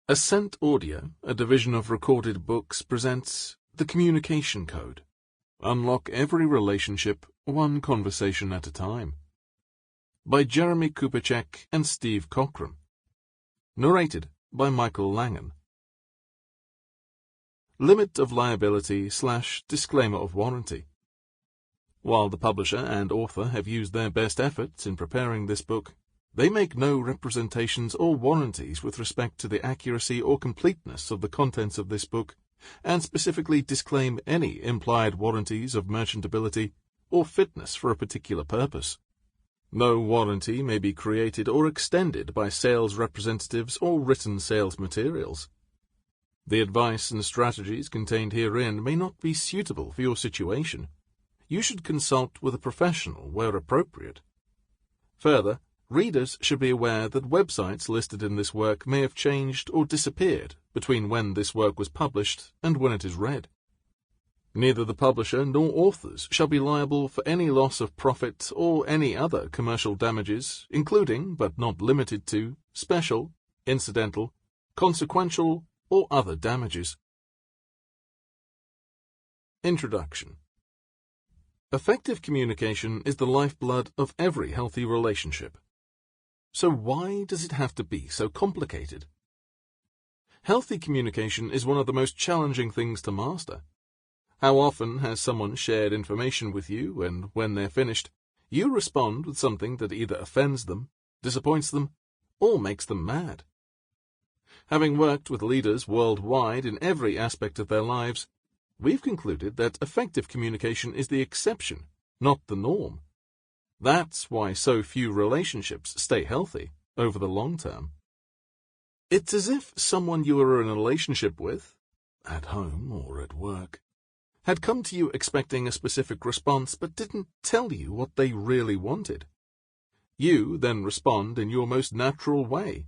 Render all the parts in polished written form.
Ascent Audio, a division of Recorded Books, presents The Communication Code. Unlock every relationship, one conversation at a time. By Jeremie Kubicek and Steve Cockram. Narrated by Michael Langan. Limit of liability / disclaimer of warranty. While the publisher and author have used their best efforts in preparing this book, they make no representations or warranties with respect to the accuracy or completeness of the contents of this book, and specifically disclaim any implied warranties of merchantability or fitness for a particular purpose. No warranty may be created or extended by sales representatives or written sales materials. The advice and strategies contained herein may not be suitable for your situation. You should consult with a professional where appropriate. Further, readers should be aware that websites listed in this work may have changed or disappeared between when this work was published and when it is read. Neither the publisher nor authors shall be liable for any loss of profit or any other commercial damages, including, but not limited to, special, incidental, consequential, or other damages. Introduction. Effective communication is the lifeblood of every healthy relationship. So why does it have to be so complicated? Healthy communication is one of the most challenging things to master. How often has someone shared information with you, and when they're finished, you respond with something that either offends them, disappoints them, or makes them mad? Having worked with leaders worldwide in every aspect of their lives, we've concluded that effective communication is the exception, not the norm. That's why so few relationships stay healthy over the long term. It's as if someone you were in a relationship with, at home or at work, had come to you expecting a specific response but didn't tell you what they really wanted. You then respond in your most natural way,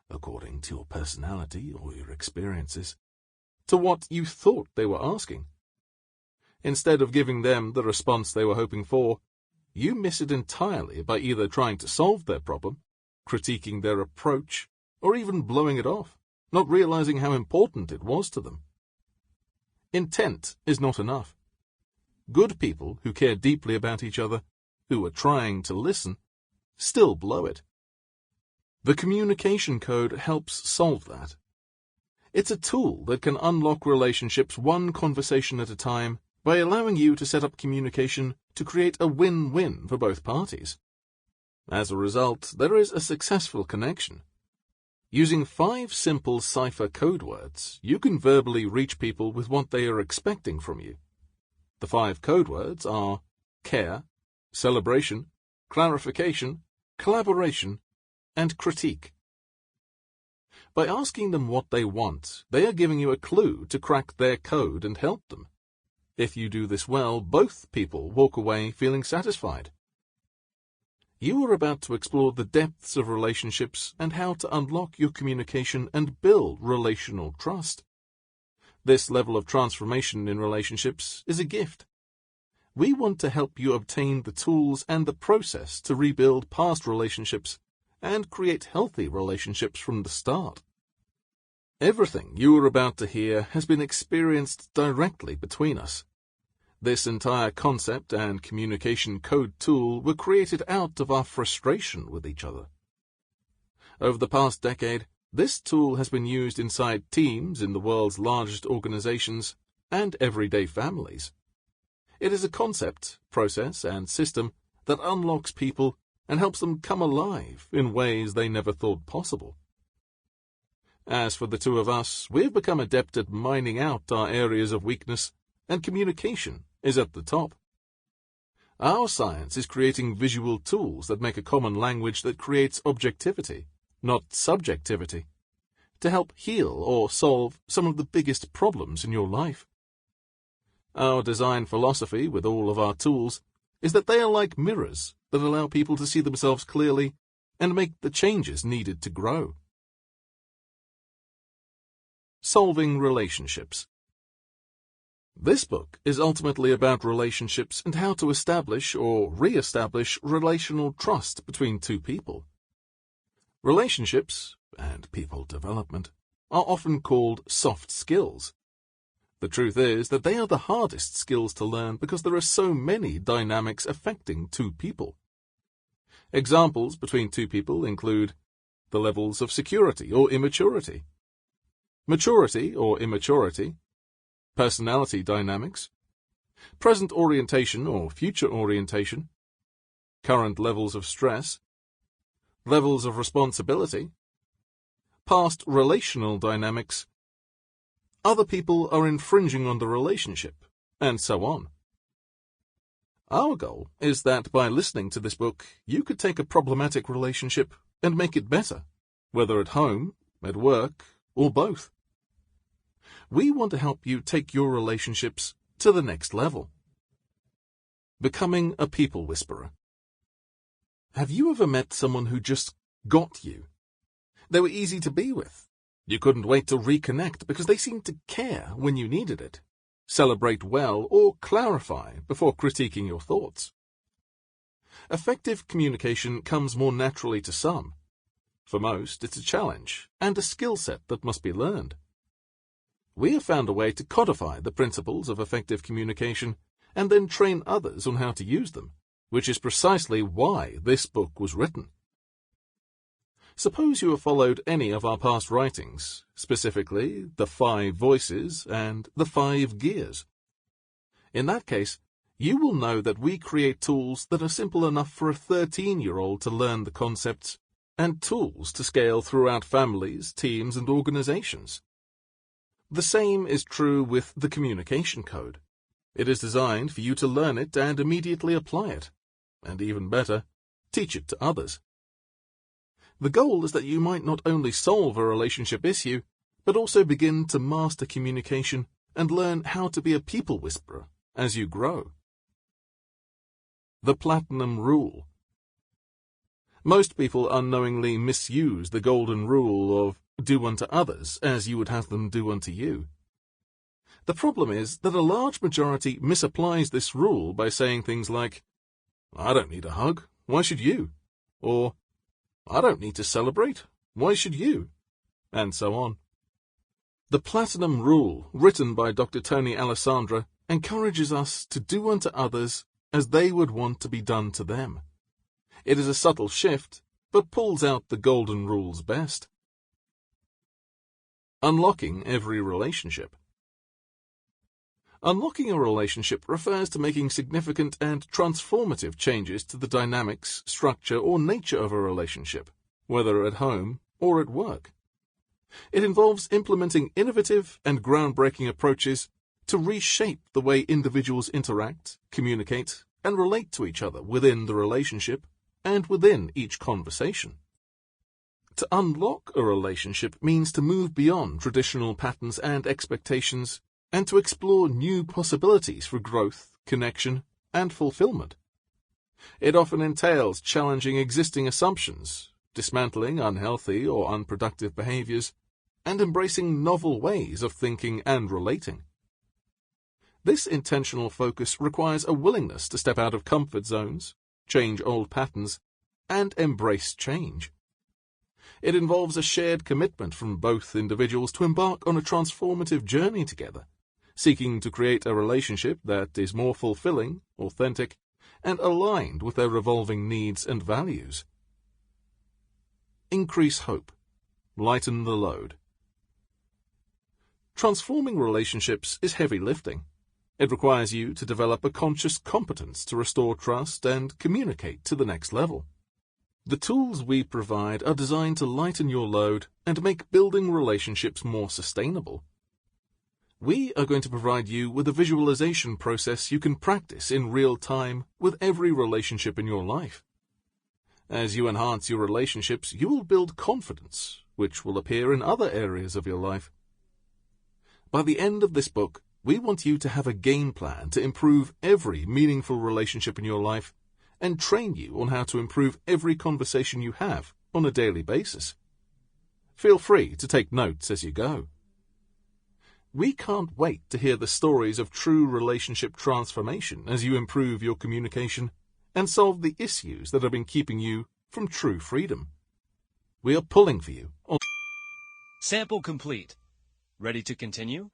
according to your personality or your experiences, to what you thought they were asking. Instead of giving them the response they were hoping for, you miss it entirely by either trying to solve their problem, critiquing their approach, or even blowing it off, not realizing how important it was to them. Intent is not enough. Good people who care deeply about each other, who are trying to listen, still blow it. The communication code helps solve that. It's a tool that can unlock relationships one conversation at a time by allowing you to set up communication to create a win-win for both parties. As a result, there is a successful connection. Using 5 simple cipher code words, you can verbally reach people with what they are expecting from you. The 5 code words are care, celebration, clarification, collaboration, and critique. By asking them what they want, they are giving you a clue to crack their code and help them. If you do this well, both people walk away feeling satisfied. You are about to explore the depths of relationships and how to unlock your communication and build relational trust. This level of transformation in relationships is a gift. We want to help you obtain the tools and the process to rebuild past relationships and create healthy relationships from the start. Everything you are about to hear has been experienced directly between us. This entire concept and communication code tool were created out of our frustration with each other. Over the past decade, this tool has been used inside teams in the world's largest organizations and everyday families. It is a concept, process, and system that unlocks people and helps them come alive in ways they never thought possible. As for the two of us, we've become adept at mining out our areas of weakness, and communication is at the top. Our science is creating visual tools that make a common language that creates objectivity, not subjectivity, to help heal or solve some of the biggest problems in your life. Our design philosophy with all of our tools is that they are like mirrors that allow people to see themselves clearly and make the changes needed to grow. Solving relationships. This book is ultimately about relationships and how to establish or re-establish relational trust between two people. Relationships, and people development, are often called soft skills. The truth is that they are the hardest skills to learn because there are so many dynamics affecting two people. Examples between two people include the levels of security or immaturity, maturity or immaturity, personality dynamics, present orientation or future orientation, current levels of stress, levels of responsibility, past relational dynamics, other people are infringing on the relationship, and so on. Our goal is that by listening to this book, you could take a problematic relationship and make it better, whether at home, at work, or both. We want to help you take your relationships to the next level. Becoming a people whisperer. Have you ever met someone who just got you? They were easy to be with. You couldn't wait to reconnect because they seemed to care when you needed it, celebrate well, or clarify before critiquing your thoughts. Effective communication comes more naturally to some. For most, it's a challenge and a skill set that must be learned. We have found a way to codify the principles of effective communication and then train others on how to use them, which is precisely why this book was written. Suppose you have followed any of our past writings, specifically the 5 voices and the 5 gears. In that case, you will know that we create tools that are simple enough for a 13-year-old to learn the concepts, and tools to scale throughout families, teams, and organizations. The same is true with the communication code. It is designed for you to learn it and immediately apply it, and even better, teach it to others. The goal is that you might not only solve a relationship issue, but also begin to master communication and learn how to be a people whisperer as you grow. The Platinum Rule. Most people unknowingly misuse the golden rule of do unto others as you would have them do unto you. The problem is that a large majority misapplies this rule by saying things like, I don't need a hug, why should you? Or, I don't need to celebrate, why should you? And so on. The Platinum Rule, written by Dr. Tony Alessandra, encourages us to do unto others as they would want to be done to them. It is a subtle shift, but pulls out the golden rule's best. Unlocking every relationship. Unlocking a relationship refers to making significant and transformative changes to the dynamics, structure, or nature of a relationship, whether at home or at work. It involves implementing innovative and groundbreaking approaches to reshape the way individuals interact, communicate, and relate to each other within the relationship and within each conversation. To unlock a relationship means to move beyond traditional patterns and expectations and to explore new possibilities for growth, connection, and fulfillment. It often entails challenging existing assumptions, dismantling unhealthy or unproductive behaviors, and embracing novel ways of thinking and relating. This intentional focus requires a willingness to step out of comfort zones, change old patterns, and embrace change. It involves a shared commitment from both individuals to embark on a transformative journey together, seeking to create a relationship that is more fulfilling, authentic, and aligned with their evolving needs and values. Increase hope. Lighten the load. Transforming relationships is heavy lifting. It requires you to develop a conscious competence to restore trust and communicate to the next level. The tools we provide are designed to lighten your load and make building relationships more sustainable. We are going to provide you with a visualization process you can practice in real time with every relationship in your life. As you enhance your relationships, you will build confidence, which will appear in other areas of your life. By the end of this book, we want you to have a game plan to improve every meaningful relationship in your life and train you on how to improve every conversation you have on a daily basis. Feel free to take notes as you go. We can't wait to hear the stories of true relationship transformation as you improve your communication and solve the issues that have been keeping you from true freedom. We are pulling for you. Sample complete. Ready to continue?